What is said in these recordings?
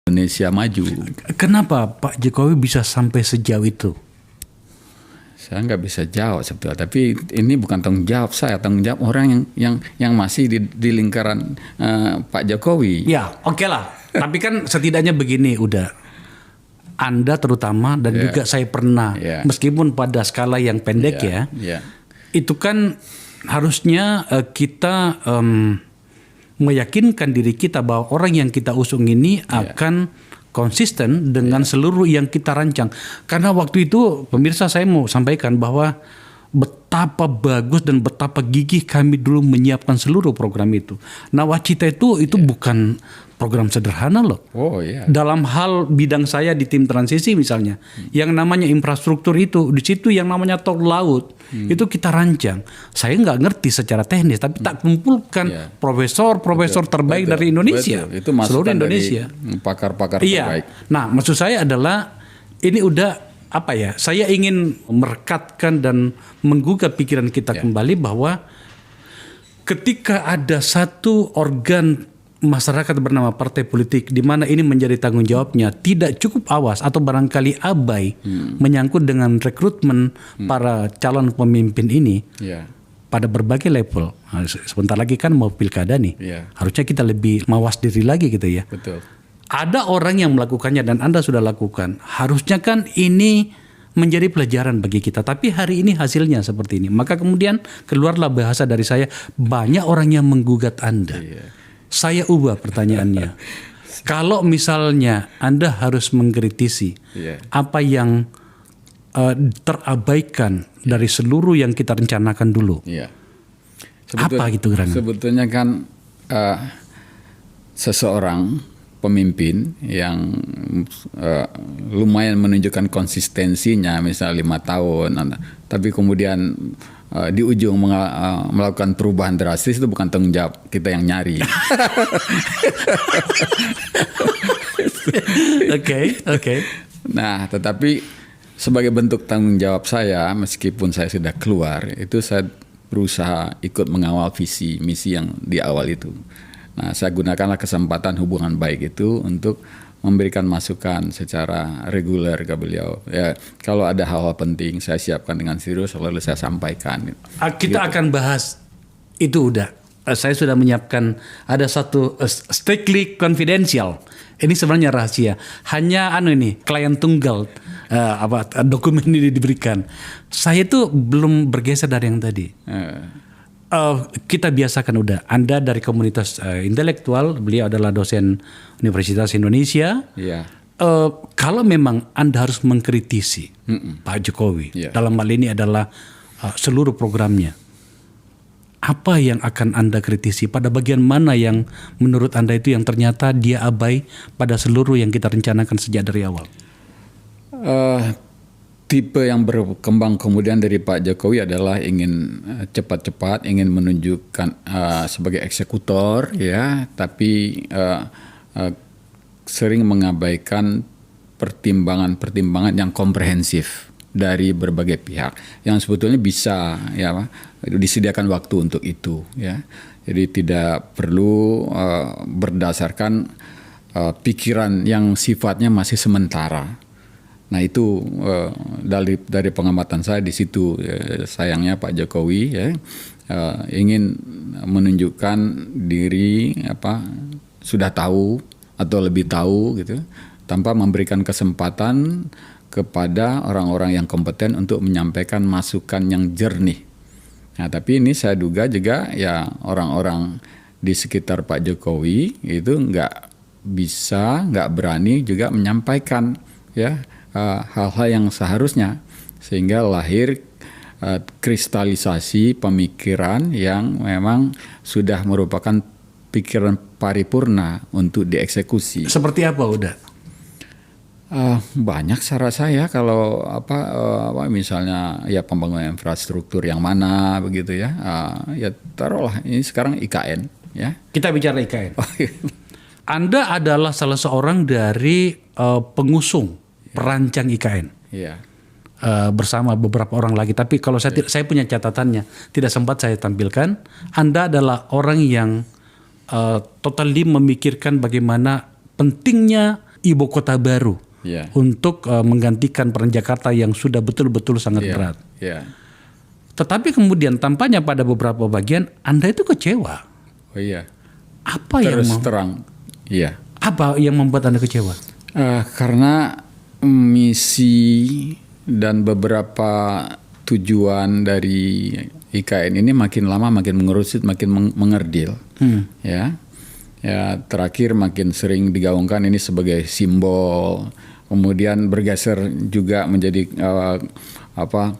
Indonesia maju. Kenapa Pak Jokowi bisa sampai sejauh itu? Saya nggak bisa jawab sebetulnya, tapi ini bukan tanggung jawab saya, tanggung jawab orang yang masih di lingkaran Pak Jokowi. Ya, oke lah. Tapi kan setidaknya begini udah. Anda terutama dan juga saya pernah, meskipun pada skala yang pendek itu kan harusnya kita meyakinkan diri kita bahwa orang yang kita usung ini akan konsisten dengan seluruh yang kita rancang. Karena waktu itu pemirsa saya mau sampaikan bahwa betapa bagus dan betapa gigih kami dulu menyiapkan seluruh program itu. Nawacita itu bukan program sederhana loh. Dalam hal bidang saya di tim transisi misalnya, yang namanya infrastruktur itu, di situ yang namanya tol laut, itu kita rancang. Saya nggak ngerti secara teknis, tapi tak kumpulkan profesor terbaik dari Indonesia, itu seluruh Indonesia, pakar-pakar terbaik. Nah, maksud saya adalah ini udah saya ingin merekatkan dan menggugah pikiran kita kembali bahwa ketika ada satu organ masyarakat bernama partai politik di mana ini menjadi tanggung jawabnya tidak cukup awas atau barangkali abai menyangkut dengan rekrutmen para calon pemimpin ini pada berbagai level. Sebentar lagi kan mau pilkada nih. Harusnya kita lebih mawas diri lagi gitu ya. Betul. Ada orang yang melakukannya dan Anda sudah lakukan. Harusnya kan ini menjadi pelajaran bagi kita. Tapi hari ini hasilnya seperti ini. Maka kemudian keluarlah bahasa dari saya, banyak orang yang menggugat Anda. Saya ubah pertanyaannya. Kalau misalnya Anda harus mengkritisi apa yang terabaikan dari seluruh yang kita rencanakan dulu. Apa gitu gerangan? Sebetulnya kan seseorang pemimpin yang lumayan menunjukkan konsistensinya, misalnya 5 tahun, tapi kemudian di ujung melakukan perubahan drastis, itu bukan tanggung jawab kita yang nyari. Oke. Nah, tetapi sebagai bentuk tanggung jawab saya, meskipun saya sudah keluar, itu saya berusaha ikut mengawal visi misi yang di awal itu. Nah, saya gunakanlah kesempatan hubungan baik itu untuk memberikan masukan secara reguler ke beliau. Ya, kalau ada hal-hal penting saya siapkan dengan serius, lalu saya sampaikan. Kita akan bahas itu udah. Saya sudah menyiapkan ada satu strictly confidential. Ini sebenarnya rahasia. Hanya klien tunggal dokumen ini diberikan. Saya itu belum bergeser dari yang tadi. Kita biasakan udah. Anda dari komunitas intelektual, beliau adalah dosen Universitas Indonesia. Kalau memang Anda harus mengkritisi Pak Jokowi, dalam hal ini adalah seluruh programnya, apa yang akan Anda kritisi? Pada bagian mana yang menurut Anda itu yang ternyata dia abai pada seluruh yang kita rencanakan sejak dari awal? Tipe yang berkembang kemudian dari Pak Jokowi adalah ingin cepat-cepat, ingin menunjukkan sebagai eksekutor, tapi sering mengabaikan pertimbangan-pertimbangan yang komprehensif dari berbagai pihak yang sebetulnya bisa disediakan waktu untuk itu. Jadi tidak perlu berdasarkan pikiran yang sifatnya masih sementara. Nah itu dari pengamatan saya di situ, sayangnya Pak Jokowi ingin menunjukkan diri sudah tahu atau lebih tahu gitu, tanpa memberikan kesempatan kepada orang-orang yang kompeten untuk menyampaikan masukan yang jernih. Nah tapi ini saya duga juga orang-orang di sekitar Pak Jokowi itu nggak berani juga menyampaikan hal-hal yang seharusnya, sehingga lahir kristalisasi pemikiran yang memang sudah merupakan pikiran paripurna untuk dieksekusi. Seperti apa udah? Banyak cara saya kalau misalnya pembangunan infrastruktur yang mana begitu taruhlah ini sekarang IKN Kita bicara IKN. Anda adalah salah seorang dari pengusung perancang IKN bersama beberapa orang lagi. Tapi kalau saya punya catatannya, tidak sempat saya tampilkan. Anda adalah orang yang totally memikirkan bagaimana pentingnya ibu kota baru Ya. untuk menggantikan peran Jakarta yang sudah betul-betul sangat berat. Ya. Tetapi kemudian tampaknya pada beberapa bagian Anda itu kecewa. Oh iya. Apa Terus yang terang. Iya. apa yang membuat Anda kecewa? Karena misi dan beberapa tujuan dari IKN ini makin lama makin mengerucut, makin mengerdil. Ya. Ya, terakhir makin sering digaungkan ini sebagai simbol, kemudian bergeser juga menjadi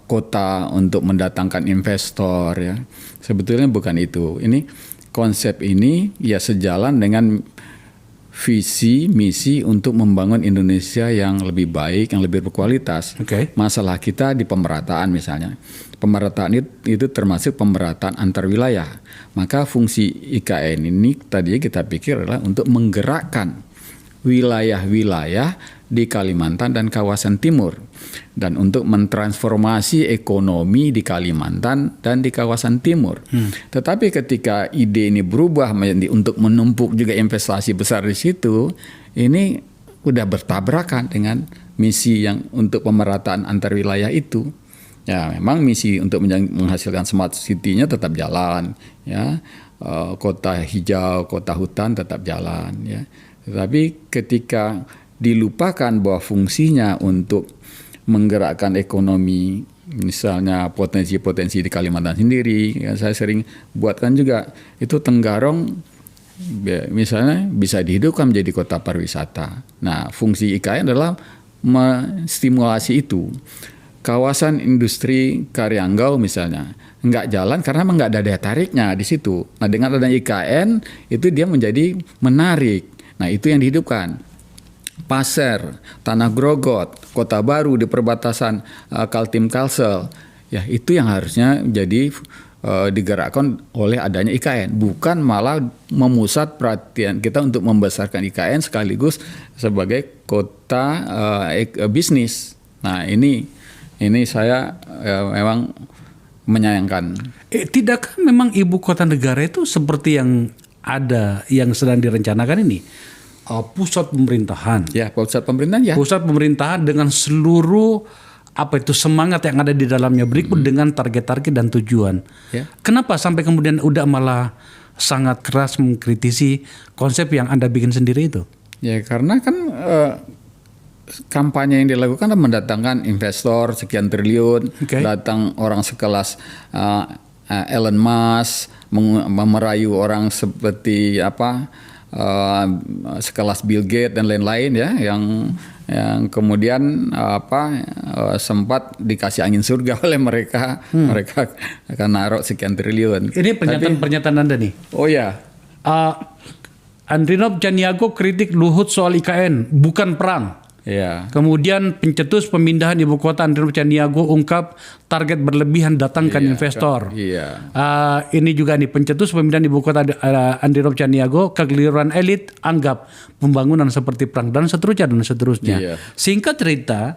kota untuk mendatangkan investor, ya. Sebetulnya bukan itu. Ini konsep ini ya sejalan dengan visi misi untuk membangun Indonesia yang lebih baik, yang lebih berkualitas. Oke. Masalah kita di pemerataan misalnya. Pemerataan itu termasuk pemerataan antar wilayah. Maka fungsi IKN ini tadi kita pikir adalah untuk menggerakkan wilayah-wilayah di Kalimantan dan kawasan timur, dan untuk mentransformasi ekonomi di Kalimantan dan di kawasan timur. Tetapi ketika ide ini berubah menjadi untuk menumpuk juga investasi besar di situ, ini udah bertabrakan dengan misi yang untuk pemerataan antar wilayah itu. Ya, memang misi untuk menghasilkan smart city-nya tetap jalan, ya. Kota hijau, kota hutan tetap jalan, ya. Tetapi ketika dilupakan bahwa fungsinya untuk menggerakkan ekonomi, misalnya potensi-potensi di Kalimantan sendiri, ya, saya sering buatkan juga itu Tenggarong, misalnya bisa dihidupkan menjadi kota pariwisata. Nah, fungsi IKN adalah menstimulasi itu. Kawasan industri Karyanggau misalnya nggak jalan karena memang nggak ada daya tariknya di situ. Nah, dengan adanya IKN itu dia menjadi menarik. Nah, itu yang dihidupkan. Pasir, Tanah Grogot, Kota Baru di perbatasan Kaltim Kalsel, ya itu yang harusnya jadi digerakkan oleh adanya IKN, bukan malah memusat perhatian kita untuk membesarkan IKN sekaligus sebagai kota bisnis. Nah, ini saya memang menyayangkan. Tidakkah memang ibu kota negara itu seperti yang ada yang sedang direncanakan ini? Pusat pemerintahan. Ya, pusat pemerintahan ya. Pusat pemerintahan dengan seluruh semangat yang ada di dalamnya berikut dengan target-target dan tujuan. Ya. Kenapa sampai kemudian udah malah sangat keras mengkritisi konsep yang Anda bikin sendiri itu? Ya, karena kan kampanye yang dilakukan adalah mendatangkan investor sekian triliun, datang orang sekelas Elon Musk, merayu orang seperti sekelas Bill Gates dan lain-lain, ya, yang kemudian sempat dikasih angin surga oleh mereka. Mereka akan naruh sekian triliun. Ini pernyataan Anda nih. Oh ya. Andrinov Caniago kritik Luhut soal IKN, bukan perang. Ya. Kemudian pencetus pemindahan ibu kota Andrinov Caniago ungkap target berlebihan datangkan investor. Iya. Ini juga nih pencetus pemindahan ibu kota Andrinov Caniago, kegeliran elit anggap pembangunan seperti perang dan seterusnya dan seterusnya. Iya. Singkat cerita,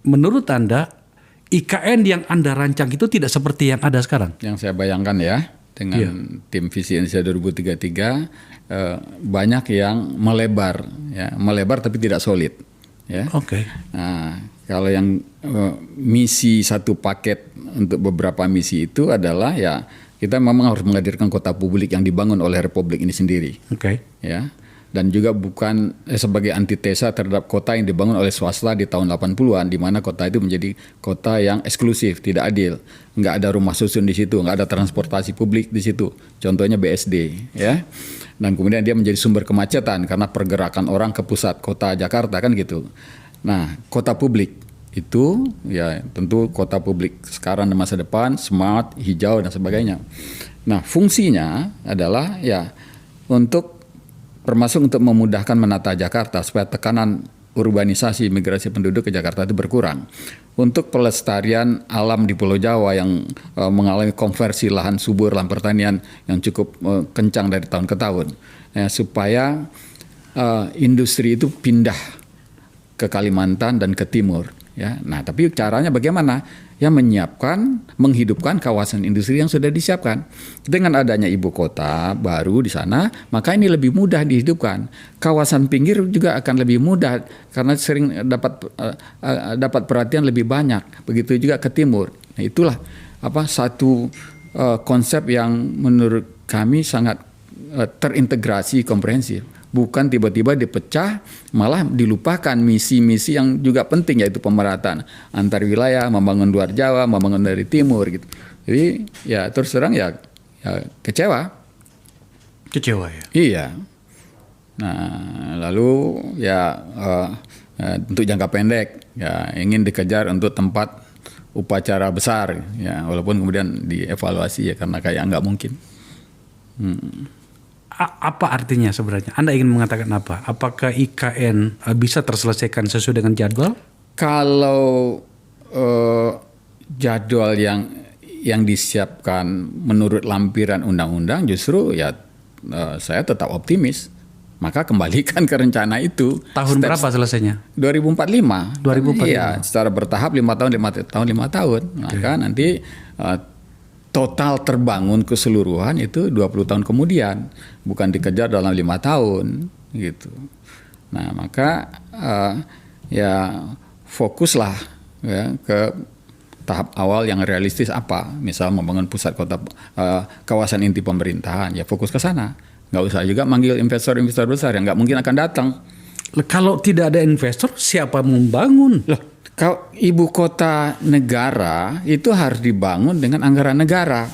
menurut Anda IKN yang Anda rancang itu tidak seperti yang ada sekarang? Yang saya bayangkan ya, dengan tim visi Indonesia 2033 banyak yang melebar tapi tidak solid, ya. Oke. Nah, kalau yang misi satu paket untuk beberapa misi itu adalah ya kita memang harus menghadirkan kota publik yang dibangun oleh Republik ini sendiri. Oke. Ya. Dan juga bukan sebagai antitesa terhadap kota yang dibangun oleh swasta di tahun 80-an, di mana kota itu menjadi kota yang eksklusif, tidak adil. Nggak ada rumah susun di situ, nggak ada transportasi publik di situ. Contohnya BSD, ya. Dan kemudian dia menjadi sumber kemacetan karena pergerakan orang ke pusat kota Jakarta, kan gitu. Nah, kota publik itu ya tentu kota publik sekarang dan masa depan, smart, hijau dan sebagainya. Nah, fungsinya adalah ya termasuk untuk memudahkan menata Jakarta supaya tekanan urbanisasi migrasi penduduk ke Jakarta itu berkurang. Untuk pelestarian alam di Pulau Jawa yang mengalami konversi lahan subur, lahan pertanian yang cukup kencang dari tahun ke tahun, ya, supaya industri itu pindah ke Kalimantan dan ke timur. Ya. Nah, tapi caranya bagaimana? yang menghidupkan kawasan industri yang sudah disiapkan. Dengan adanya ibu kota baru di sana, maka ini lebih mudah dihidupkan. Kawasan pinggir juga akan lebih mudah karena sering dapat perhatian lebih banyak. Begitu juga ke timur. Nah, itulah satu konsep yang menurut kami sangat terintegrasi, komprehensif. Bukan tiba-tiba dipecah, malah dilupakan misi-misi yang juga penting, yaitu pemerataan antar wilayah, membangun luar Jawa, membangun dari timur gitu. Jadi ya terus terang ya kecewa. Kecewa ya. Iya. Nah lalu ya untuk jangka pendek ya ingin dikejar untuk tempat upacara besar ya, walaupun kemudian dievaluasi ya karena kayak nggak mungkin. Apa artinya sebenarnya? Anda ingin mengatakan apa? Apakah IKN bisa terselesaikan sesuai dengan jadwal? Kalau jadwal yang disiapkan menurut lampiran undang-undang, justru ya saya tetap optimis. Maka kembalikan ke rencana itu. Tahun berapa selesainya? 2045. 2045. Iya, secara bertahap 5 tahun. Maka nanti total terbangun keseluruhan itu 20 tahun kemudian, bukan dikejar dalam 5 tahun gitu. Nah maka ya fokuslah ya ke tahap awal yang realistis apa, misal membangun pusat kota kawasan inti pemerintahan, ya fokus ke sana. Nggak usah juga manggil investor-investor besar yang nggak mungkin akan datang. Kalau tidak ada investor, siapa membangun? Kalau ibu kota negara itu harus dibangun dengan anggaran negara.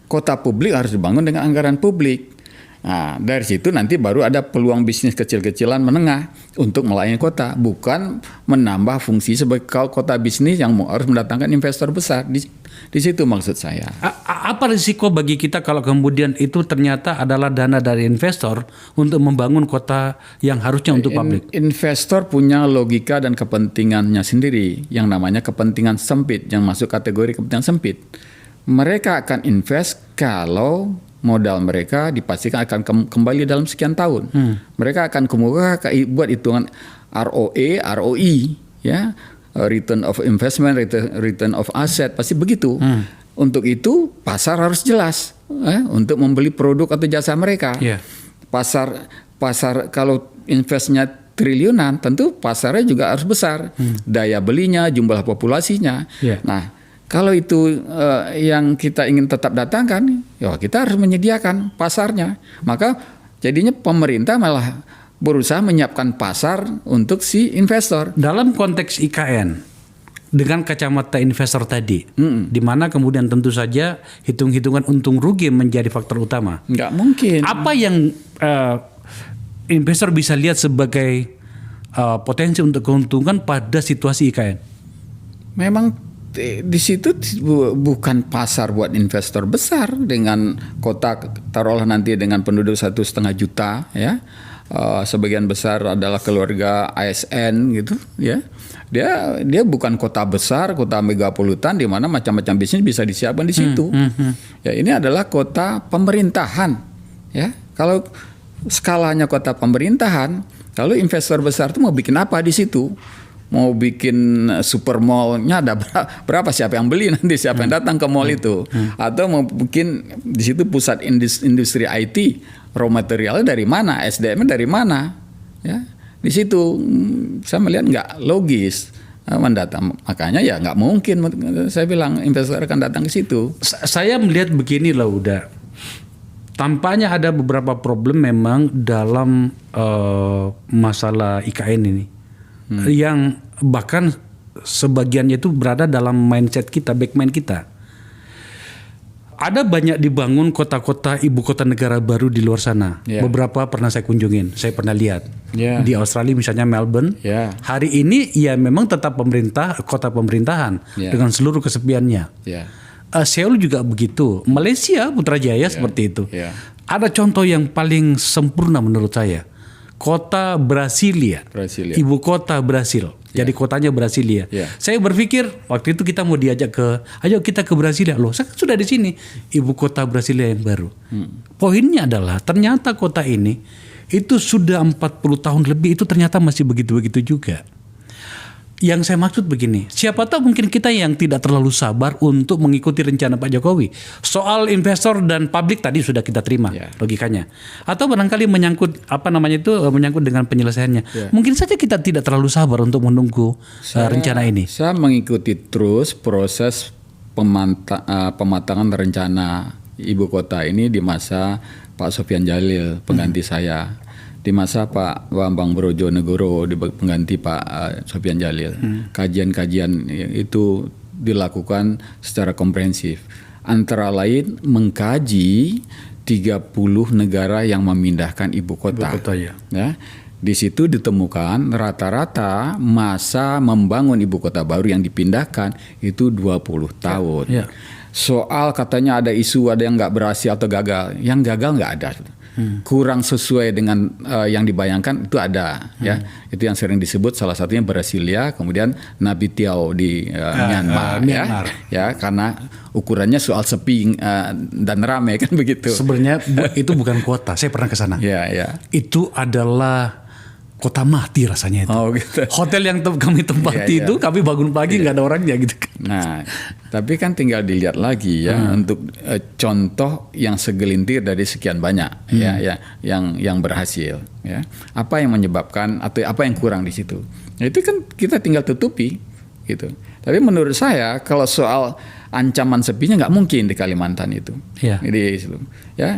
Kota publik harus dibangun dengan anggaran publik. Nah, dari situ nanti baru ada peluang bisnis kecil-kecilan menengah untuk melayani kota, bukan menambah fungsi sebagai kota bisnis yang harus mendatangkan investor besar. Di situ maksud saya. Apa risiko bagi kita kalau kemudian itu ternyata adalah dana dari investor untuk membangun kota yang harusnya untuk publik? Investor punya logika dan kepentingannya sendiri, yang namanya kepentingan sempit, yang masuk kategori kepentingan sempit. Mereka akan invest kalau modal mereka dipastikan akan kembali dalam sekian tahun. Mereka akan buat hitungan ROE, ROI, ya, return of investment, return of asset, pasti begitu. Untuk itu pasar harus jelas untuk membeli produk atau jasa mereka. Yeah. Pasar kalau investnya triliunan, tentu pasarnya juga harus besar. Daya belinya, jumlah populasinya. Yeah. Nah, kalau itu yang kita ingin tetap datangkan, ya kita harus menyediakan pasarnya. Maka jadinya pemerintah malah berusaha menyiapkan pasar untuk si investor. Dalam konteks IKN, dengan kacamata investor tadi, di mana kemudian tentu saja hitung-hitungan untung rugi menjadi faktor utama. Nggak mungkin. Apa yang investor bisa lihat sebagai potensi untuk keuntungan pada situasi IKN? Memang di situ bukan pasar buat investor besar dengan kota, taruhlah nanti dengan penduduk 1,5 juta ya. Sebagian besar adalah keluarga ASN gitu ya. Dia bukan kota besar, kota megapolitan di mana macam-macam bisnis bisa disiapkan di situ. Ya, ini adalah kota pemerintahan ya. Kalau skalanya kota pemerintahan, lalu investor besar itu mau bikin apa di situ? Mau bikin super mall-nya ada berapa, siapa yang beli nanti, siapa yang datang ke mall itu, atau mau bikin di situ pusat industri IT, raw materialnya dari mana, SDM-nya dari mana, ya di situ saya melihat nggak logis mendatang, makanya ya nggak mungkin saya bilang investor akan datang ke situ. Saya melihat begini lah, udah tampaknya ada beberapa problem memang dalam masalah IKN ini. Yang bahkan sebagiannya itu berada dalam mindset kita, back mind kita. Ada banyak dibangun kota-kota ibu kota negara baru di luar sana. Yeah. Beberapa pernah saya kunjungin, saya pernah lihat. Yeah. Di Australia misalnya Melbourne. Yeah. Hari ini ya memang tetap kota pemerintahan dengan seluruh kesepiannya. Yeah. Seoul juga begitu. Malaysia Putrajaya seperti itu. Yeah. Ada contoh yang paling sempurna menurut saya. Kota Brasilia, ibu kota Brasil. Jadi kotanya Brasilia. Saya berpikir waktu itu kita mau diajak ayo kita ke Brasilia. Loh, saya sudah di sini, ibu kota Brasilia yang baru. Poinnya adalah ternyata kota ini itu sudah 40 tahun lebih itu ternyata masih begitu-begitu juga. Yang saya maksud begini, siapa tahu mungkin kita yang tidak terlalu sabar untuk mengikuti rencana Pak Jokowi. Soal investor dan publik tadi sudah kita terima logikanya. Atau barangkali menyangkut menyangkut dengan penyelesaiannya. Mungkin saja kita tidak terlalu sabar untuk menunggu rencana ini. Saya mengikuti terus proses pematangan rencana ibu kota ini di masa Pak Sofyan Djalil pengganti saya. Di masa Pak Bambang Brojonegoro pengganti Pak Sofyan Djalil. Kajian-kajian itu dilakukan secara komprehensif. Antara lain mengkaji 30 negara yang memindahkan ibu kota. Ya. Di situ ditemukan rata-rata masa membangun ibu kota baru yang dipindahkan itu 20 tahun. Soal katanya ada isu ada yang nggak berhasil atau gagal. Yang gagal nggak ada. Kurang sesuai dengan yang dibayangkan itu ada, ya. Itu yang sering disebut salah satunya Brasilia, kemudian Nabitiao di Myanmar, ya, karena ukurannya soal sepi dan ramai kan begitu. Sebenarnya itu bukan kota, saya pernah ke sana. Itu adalah kota mati rasanya itu. Gitu. Hotel yang kami tempati itu kami bangun pagi nggak ada orangnya gitu. Nah, tapi kan tinggal dilihat lagi ya untuk contoh yang segelintir dari sekian banyak yang berhasil. Ya, apa yang menyebabkan atau apa yang kurang di situ? Nah, itu kan kita tinggal tutupi gitu. Tapi menurut saya kalau soal ancaman sepinya nggak mungkin di Kalimantan itu. Ya,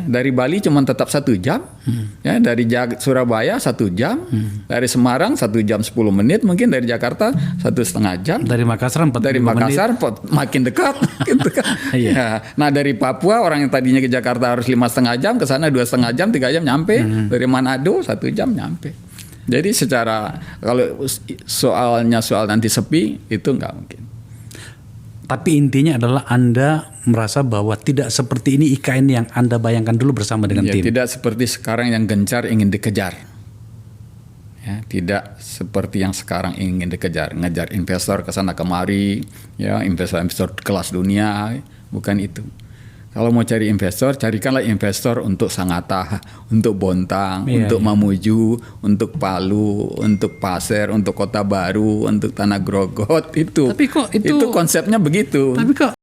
dari Bali cuma tetap 1 jam, ya, dari Surabaya 1 jam, dari Semarang 1 jam 10 menit, mungkin dari Jakarta 1,5 jam, dari Makassar 45 makin dekat, gitu kan. Ya. Nah dari Papua orang yang tadinya ke Jakarta harus 5,5 jam, ke sana 2,5 jam, 3 jam nyampe, dari Manado 1 jam nyampe. Jadi secara kalau soal nanti sepi itu nggak mungkin. Tapi intinya adalah Anda merasa bahwa tidak seperti ini IKN yang Anda bayangkan dulu bersama dengan tim. Tidak seperti sekarang yang gencar ingin dikejar. Ya, tidak seperti yang sekarang ingin dikejar, ngejar investor ke sana kemari, ya, investor kelas dunia, bukan itu. Kalau mau cari investor, carikanlah investor untuk Sangatta, untuk Bontang, untuk Mamuju, untuk Palu, untuk Pasir, untuk Kota Baru, untuk Tanah Grogot itu. Tapi kok itu konsepnya begitu. Tapi kok